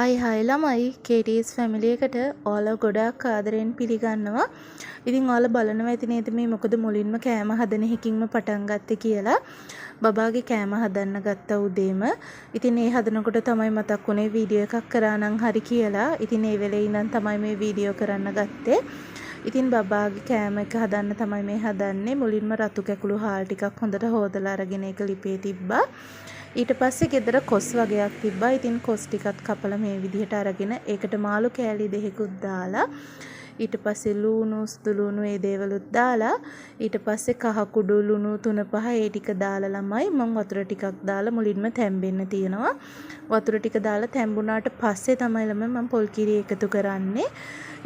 Hi ළමයි KT's family එකට ඔයාලා ගොඩාක් ආදරෙන් පිළිගන්නවා. ඉතින් ඔයාලා බලනවා ඇති නේද මේ මොකද මුලින්ම කෑම හදන එකකින්ම පටන් ගත්තේ කියලා. බබාගේ කෑම හදන්න ගත්ත උදේම. ඉතින් ඒ හදනකොට තමයි මතක් වුණේ වීඩියෝ එකක් කරා නම් හරි කියලා. ඉතින් ඒ වෙලේ ඉඳන් තමයි මේ වීඩියෝ කරන්න ගත්තේ. ඉතින් බබාගේ කෑම එක හදන්න තමයි මේ හදන්නේ. මුලින්ම රතු කැකුළු හාල් ටිකක් හොඳට හොදලා අරගෙන ඒක ලිපේ තිබ්බා. ඊට පස්සේ ගෙදර කොස් වගේක් තිබ්බා. ඉතින් කොස් ටිකත් කපලා මේ විදිහට අරගෙන ඒකට මාළු කෑලි දෙකකුත් දාලා ඊට පස්සේ ලුණු සුදු ලුණු ඒ දේවලුත් දාලා ඊට පස්සේ කහ කුඩු ලුණු 3-5 ඒ ටික දාලා ළමයි මම වතුර ටිකක් දාලා මුලින්ම තැම්බෙන්න තියෙනවා. වතුර ටික දාලා තැම්බුණාට පස්සේ තමයි ළමයි මම පොල් කිරි එකතු කරන්නේ.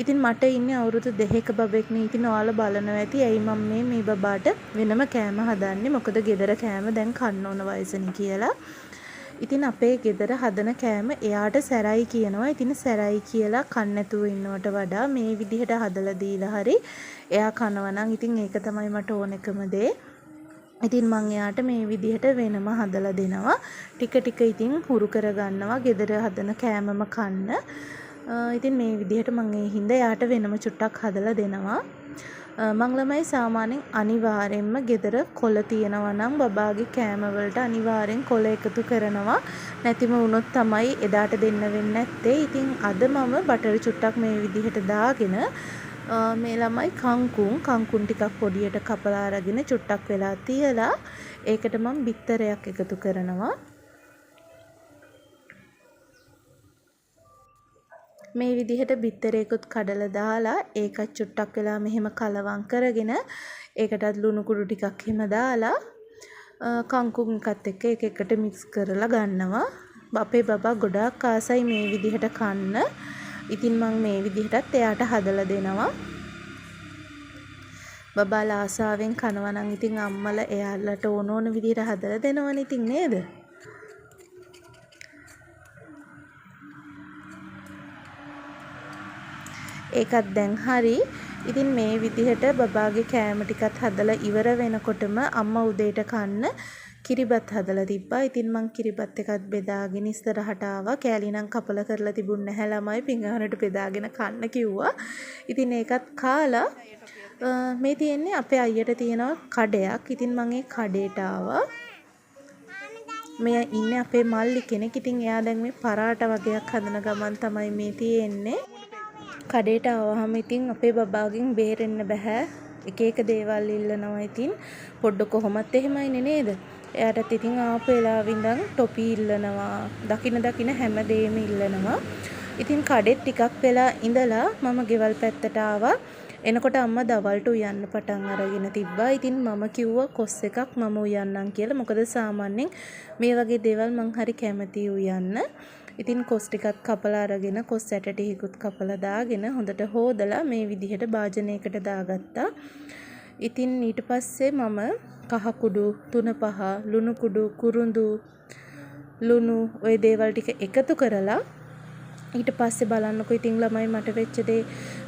ඉතින් මට ඉන්නේ අවුරුදු 2ක බබෙක් නේ. ඉතින් ඔයාලා බලනවා ඇති ඇයි මම මේ බබාට වෙනම කෑම හදන්නේ. මොකද ගෙදර කෑම දැන් කන්න ඕන වයසනේ කියලා. ඉතින් අපේ ගෙදර හදන කෑම එයාට සැරයි කියනවා. ඉතින් සැරයි කියලා කන්න නැතුව ඉන්නවට වඩා මේ විදිහට හදලා දීලා හරි එයා කනවා නම් ඉතින් ඒක තමයි මට ඕන එකම දේ. ඉතින් මම එයාට මේ විදිහට වෙනම හදලා දෙනවා. ටික ටික ඉතින් හුරු කරගන්නවා ගෙදර හදන කෑමම කන්න. ඉතින් මේ විදිහට මම ඒ හින්දා එයාට වෙනම චුට්ටක් හදලා දෙනවා. මං ළමයි සාමාන්‍යයෙන් අනිවාර්යෙන්ම ගෙදර කොළ තියෙනවා නම් බබාගේ කෑම වලට අනිවාර්යෙන් කොළ එකතු කරනවා. නැතිම වුණොත් තමයි එදාට දෙන්න වෙන්නේ නැත්තේ. ඉතින් අද මම බටර් චුට්ටක් මේ විදිහට දාගෙන මේ ළමයි කංකුන් ටිකක් පොඩියට කපලා අරගෙන චුට්ටක් වෙලා තියලා ඒකට මම බිත්තරයක් එකතු කරනවා. මේ විදිහට බිත්තරේකුත් කඩලා දාලා ඒකත් චුට්ටක් වෙලා මෙහෙම කලවම් කරගෙන ඒකටත් ලුණු කුඩු ටිකක් හිම දාලා කංකුම් එකත් එක්ක එක එකට මික්ස් කරලා ගන්නවා. අපේ බබා ගොඩාක් ආසයි මේ විදිහට කන්න. ඉතින් මම මේ විදිහටත් එයාට හදලා දෙනවා. බබාලා ආසාවෙන් කනවා නම් ඉතින් අම්මලා එයාලට ඕන විදිහට හදලා දෙනවනේ ඉතින් නේද? ඒකත් දැන් හරි. ඉතින් මේ විදිහට බබාගේ කෑම ටිකත් හදලා ඉවර වෙනකොටම අම්මා උදේට කන්න කිරිබත් හදලා තිබ්බා. ඉතින් මං කිරිබත් එකත් බෙදාගෙන ඉස්සරහට ආවා. කෑලි නම් කපලා කරලා තිබුණ නැහැ ළමයි. පිඟානට බෙදාගෙන කන්න කිව්වා. ඉතින් ඒකත් කාලා මේ තියෙන්නේ අපේ අයියට තියෙන කඩයක්. ඉතින් මං ඒ කඩේට ආවා. මෙයා ඉන්නේ අපේ මල්ලි කෙනෙක්. ඉතින් එයා දැන් මේ පරාට වගේක් හදන ගමන් තමයි මේ තියෙන්නේ. කඩේට ආවහම ඉතින් අපේ බබාගෙන් බේරෙන්න බෑ. එක එක දේවල් ඉල්ලනවා. ඉතින් පොඩ්ඩ කොහොමත් එහෙමයිනේ නේද? එයාටත් ඉතින් ආපු වෙලාවෙ ඉඳන් ටොපි ඉල්ලනවා. දකින හැම දෙයක්ම ඉල්ලනවා. ඉතින් කඩෙත් ටිකක් වෙලා ඉඳලා මම ගෙවල් පැත්තට ආවා. එනකොට අම්මා දවල්ට උයන්න පටන් අරගෙන තිබ්බා. ඉතින් මම කිව්වා කොස් එකක් මම උයන්නම් කියලා. මොකද සාමාන්‍යයෙන් මේ වගේ දේවල් මං හරි කැමතියි උයන්න. ඉතින් කොස් ටිකක් කපලා අරගෙන කොස් ඇට ටිකකුත් කපලා දාගෙන හොඳට හොදලා මේ විදිහට භාජනයකට දාගත්තා. ඉතින් ඊට පස්සේ මම කහ කුඩු 3-5 ලුණු කුඩු කුරුඳු ලුණු ওই දේවල් ටික එකතු කරලා ඊට පස්සේ බලන්නකො ඉතින් ළමයි මට වෙච්ච දේ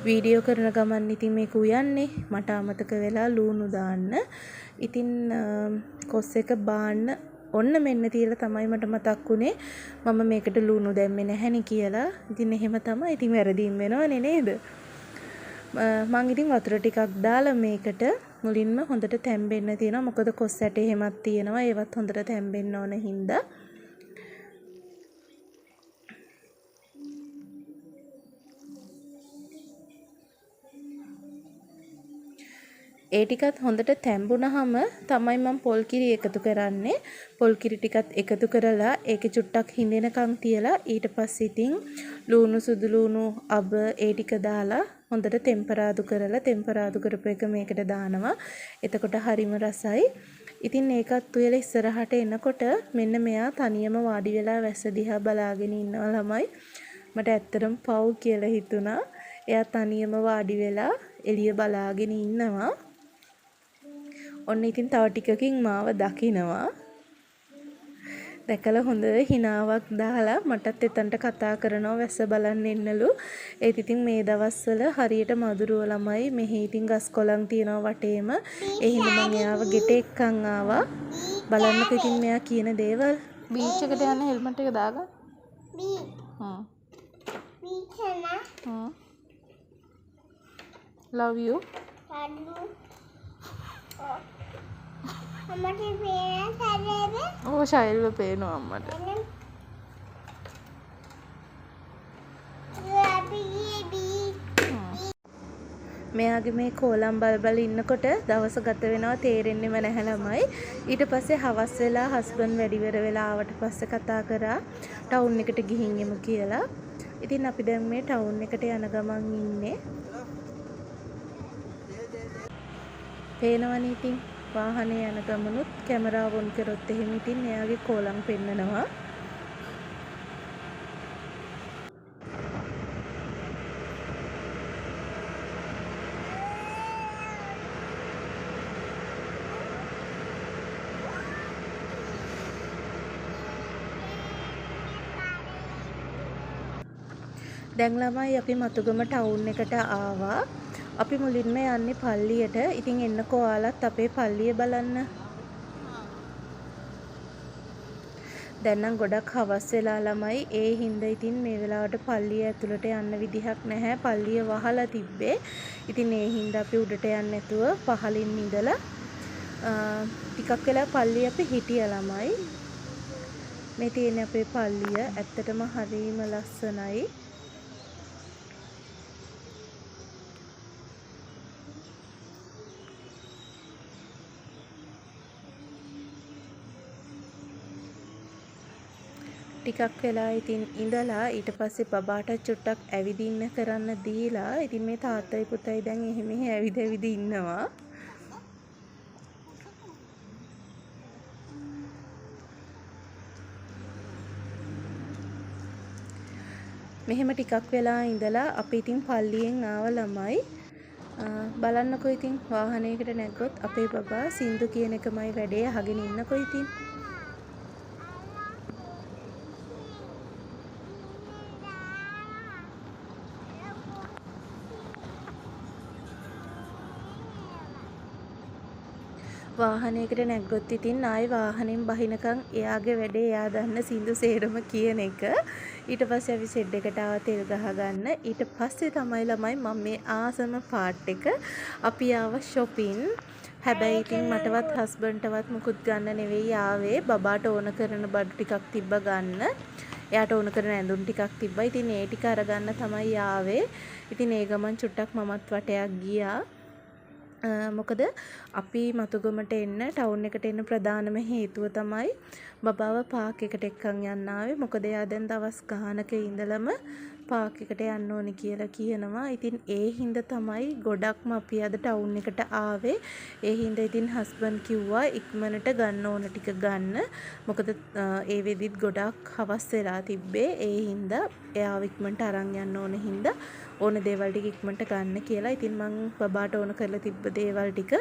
වීඩියෝ කරන ගමන් ඉතින් මේක උයන්නේ මට අමතක වෙලා ලුණු දාන්න. ඉතින් කොස් එක බාන්න ඔන්න මෙන්න තියලා තමයි මට මතක් වුණේ මම මේකට ලුණු දැම්මේ නැහැනේ කියලා. ඉතින් එහෙම තමයි. ඉතින් වැරදීම් වෙනවනේ නේද? මං ඉතින් වතුර ටිකක් දාලා මේකට මුලින්ම හොඳට තැම්බෙන්න තියෙනවා. මොකද කොස් ඇට එහෙමත් තියෙනවා. ඒවත් හොඳට තැම්බෙන්න ඕන හින්දා. ඒ ටිකත් හොඳට තැම්බුණාම තමයි මම පොල් කිරි එකතු කරන්නේ. පොල් කිරි ටිකත් එකතු කරලා ඒකේ චුට්ටක් හිඳෙනකන් තියලා ඊට පස්සේ ඉතින් ලුණු සුදු ලුණු අබ ඒ ටික දාලා හොඳට ටෙම්පරාදු කරපු එක මේකට දානවා. එතකොට හරිම රසයි. ඉතින් ඒකත් උයලා ඉස්සරහට එනකොට මෙන්න මෙයා තනියම වාඩි වෙලා වැස්ස දිහා බලාගෙන ඉන්නවා ළමයි. මට ඇත්තටම පව් කියලා හිතුණා. එයා තනියම වාඩි වෙලා එළිය බලාගෙන ඉන්නවා. ඔන්න ඉතින් තව ටිකකින් මාව දකිනවා. දැකලා හොඳ හිනාවක් දාලා මටත් එතනට කතා කරනවා වැස්ස බලන්න එන්නලු. ඒත් ඉතින් මේ දවස්වල හරියට මදුරුව ළමයි මෙහි ඉතින් ගස් කොළන් තියනවා වටේම. ඒ හින්දා මම එයාව ගෙට එක්කන් ආවා. බලන්නකෝ ඉතින් මෙයා කියන දේවල්. බීච් එකට යන්න හෙල්මට් එක දාගන්න. love you oh ශෛල්ව පේනවා අම්මට මෙයාගේ මේ කෝලම් බල ඉන්නකොට දවස ගත වෙනවා තේරෙන්නෙම නැහැ ළමයි. ඊට පස්සේ හවස් වෙලා හස්බන්ඩ් වැඩිවර වෙලා ආවට පස්සේ කතා කරා ටවුන් එකට ගිහින් එමු කියලා. ඉතින් අපි දැන් මේ ටවුන් එකට යන ගමන් ඉන්නේ. පේනවනේ ඉතින් වාහනේ යන ගමනුත් කැමරාව ඔන් කරොත් එහෙම ඉතින් එයාගේ කෝලම් පෙන්නනවා. දැන් ළමයි අපි මතුගම ටවුන් එකට ආවා. අපි මුලින්ම යන්නේ පල්ලියට. ඉතින් එන්නකෝ ඔයාලත් අපේ පල්ලිය බලන්න. දැන් නම් ගොඩක් හවස් වෙලා ළමයි. ඒ හින්දා ඉතින් මේ වෙලාවට පල්ලිය ඇතුළට යන්න විදිහක් නැහැ. පල්ලිය වහලා තිබ්බේ. ඉතින් ඒ හින්දා අපි උඩට යන්න නැතුව පහලින් ඉඳලා ටිකක් වෙලා පල්ලිය අපි හිටියා ළමයි. මේ තියෙන අපේ පල්ලිය ඇත්තටම හරිම ලස්සනයි. ටිකක් වෙලා ඉතින් ඉඳලා ඊට පස්සේ බබාට චුට්ටක් ඇවිදින්න කරන්න දීලා ඉතින් මේ තාත්තයි පුතයි දැන් එහෙම ඇවිද ඉන්නවා. මෙහෙම ටිකක් වෙලා ඉඳලා අපි ඉතින් පල්ලියෙන් ආව ළමයි. බලන්නකෝ ඉතින් වාහනයකට නැග්ගොත් අපේ බබා සින්දු කියන එකමයි වැඩේ අහගෙන ඉන්නකෝ ඉතින්. වාහනයකට නැග්ගොත් ඉතින් ආයි වාහනෙන් බහිනකම් එයාගේ වැඩේ එයා දන්න සින්දු සේරම කියන එක. ඊට පස්සේ අපි සෙඩ් එකට ආව තෙල් ගහ ගන්න. ඊට පස්සේ තමයි ළමයි මම මේ ආසම පාර්ට් එක අපි ආව shopping. හැබැයි ඉතින් මටවත් හස්බන්ඩ්ටවත් මුකුත් ගන්න නෙවෙයි ආවේ. බබාට ඕන කරන බඩු ටිකක් තිබ්බ ගන්න. එයාට ඕන කරන ඇඳුම් ටිකක් තිබ්බා. ඉතින් ඒ ටික අරගන්න තමයි ආවේ. ඉතින් ඒ ගමන් චුට්ටක් මමත් වටයක් ගියා. මොකද අපි මතුගමට එන්න ටවුන් එකට එන්න ප්‍රධානම හේතුව තමයි බබාව පාක් එකට එක්කන් යන්න ආවේ. මොකද එයා දැන් දවස් ගානක ඉඳලම පාක් එකට යන්න ඕනි කියලා කියනවා. ඉතින් ඒ හින්දා තමයි ගොඩක්ම අපි අද ටවුන් එකට ආවේ. ඒ හින්දා ඉතින් හස්බන්ඩ් කිව්වා ඉක්මනට ගන්න ඕන ටික ගන්න. මොකද ඒ වෙදිත් ගොඩක් හවස් වෙලා තිබ්බේ. ඒ හින්දා එයාව ඉක්මනට අරන් යන්න ඕන හින්දා ඕන දේවල් ටික ඉක්මනට ගන්න කියලා. ඉතින් මං බබාට ඕන කරලා තිබ්බ දේවල් ටික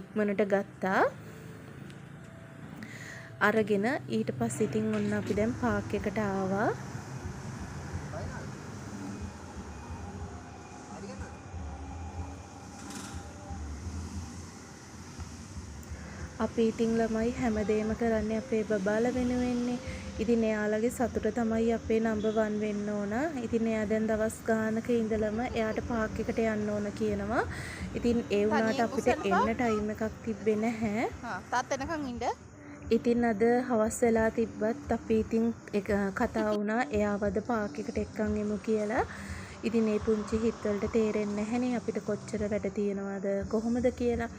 ඉක්මනට ගත්තා. අරගෙන ඊට පස්සේ ඉතින් ඔන්න අපි දැන් පාක් එකට ආවා. අපි ඉතින් ළමයි හැමදේම කරන්නේ අපේ බබාලා වෙනුවෙන්නේ. ඉතින් එයාලගේ සතුට තමයි අපේ නම්බර් 1 වෙන්න ඕන. ඉතින් එයා දැන් දවස් ගානක ඉඳලම එයාට පාක් එකට යන්න ඕන කියනවා. ඉතින් ඒ වුණාට අපිට එන්න ටයිම් එකක් තිබ්බේ නැහැ. තාත්තා එනකන් ඉන්න. ඉතින් අද හවස් වෙලා තිබ්බත් අපි ඉතින් කතා වුණා එයාවද පාක් එකට එක්කන් එමු කියලා. ඉතින් මේ පුංචි හිත්වලට තේරෙන්නේ නැහනේ අපිට කොච්චර වැඩ තියෙනවද කොහොමද කියලා.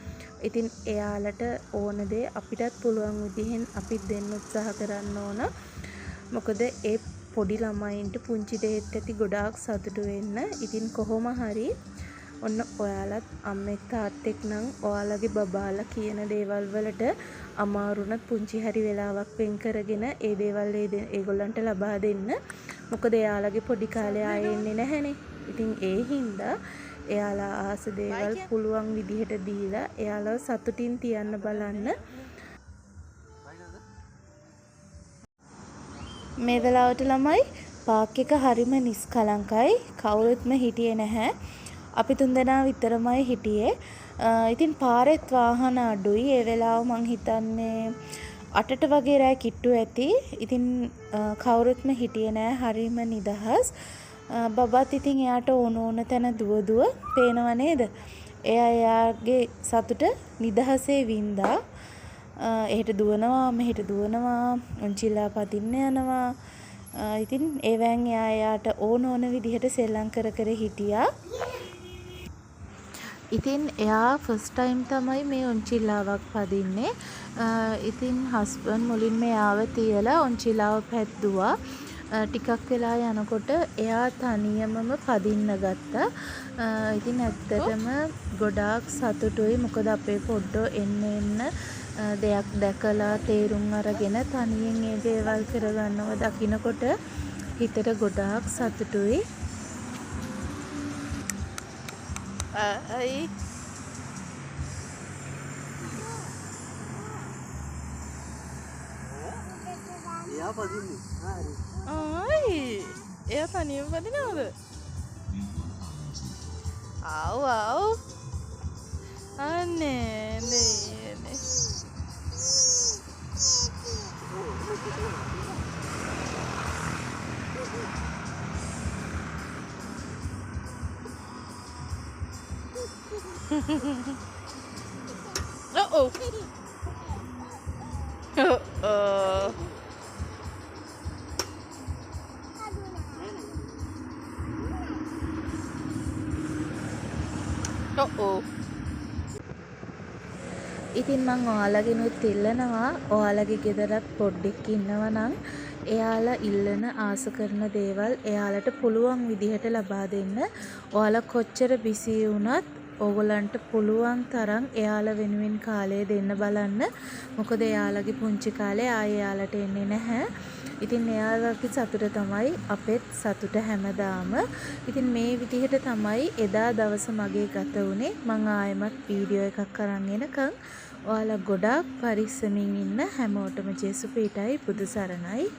ඉතින් එයාලට ඕන දේ අපිටත් පුළුවන් විදිහෙන් අපිත් දෙන්න උත්සාහ කරන්න ඕන. මොකද ඒ පොඩි ළමයින්ට පුංචි දෙයට ඇති ගොඩාක් සතුටු වෙන්න. ඉතින් කොහොම හරි ඔන්න ඔයාලත් අම්මෙක් තාත්තෙක් නම් ඔයාලගේ බබාලා කියන දේවල් වලට අමාරුණත් පුංචි හරි වෙලාවක් වෙන් කරගෙන ඒ දේවල් ඒගොල්ලන්ට ලබා දෙන්න. මොකද එයාලගේ පොඩි කාලේ ආයේ එන්නේ නැහනේ. ඉතින් ඒ හින්දා එයාලා ආස දේවල් පුළුවන් විදිහට දීලා එයාලව සතුටින් තියන්න බලන්න. මේ වෙලාවට ළමයි පාක් එක හරිම නිස්කලංකයි. කවුරුත්ම හිටියේ නැහැ. අපි තුන්දෙනා විතරමයි හිටියේ. ඉතින් පාරෙත් වාහන අඩුයි. ඒ වෙලාව මං හිතන්නේ 8ට වගේ රෑ කිට්ටු ඇති. ඉතින් කවුරුත්ම හිටියේ නෑ. හරිම නිදහස්. බබාත් ඉතින් එයාට ඕන තැන දුව පේනව නේද? එයාගේ සතුට නිදහසේ වින්දා. එහෙට දුවනවා මෙහෙට දුවනවා උන්චිලා පදින්න යනවා. ඉතින් ඒවෙන් එයාට ඕන විදිහට සෙල්ලම් කර හිටියා. ඉතින් එයා ෆස්ට් ටයිම් තමයි මේ උන්චිලාවක් පදින්නේ. ඉතින් හස්බන්ඩ් මුලින්ම එයාව තියලා උන්චිලාව පැද්දුවා. ටිකක් වෙලා යනකොට එයා තනියමම පදින්න ගත්තා. ඉතින් ඇත්තටම ගොඩාක් සතුටුයි. මොකද අපේ පොඩ්ඩෝ එන්න දෙයක් දැකලා තේරුම් අරගෙන තනියෙන් ඒ දේවල් කරගන්නව දකිනකොට හිතට ගොඩාක් සතුටුයි. අයි එයා පදින්නේ. හරි. එයා තනියම පදිනවද? ආව්. අනේ නේ. Uh-oh. ඉතින් මං ඔයාලගෙනුත් ඉල්ලනවා ඔයාලගේ ගෙදරත් පොඩ්ඩෙක් ඉන්නවා නම් එයාලා ඉල්ලන ආස කරන දේවල් එයාලට පුළුවන් විදිහට ලබා දෙන්න. ඔයාලා කොච්චර බිසි වුණත් ඕගොල්ලන්ට පුළුවන් තරම් එයාලා වෙනුවෙන් කාලය දෙන්න බලන්න. මොකද එයාලගේ පුංචි කාලේ ආයේ එයාලට එන්නේ නැහැ. ඉතින් එයාලගේ සතුට තමයි අපෙත් සතුට හැමදාම. ඉතින් මේ විදිහට තමයි එදා දවස මගේ ගත වුණේ. මං ආයෙමත් වීඩියෝ එකක් අරන් එනකන් ඔයාලා ගොඩාක් පරිස්සමින් ඉන්න. හැමෝටම ජේසුස් පිටයි බුදු සරණයි.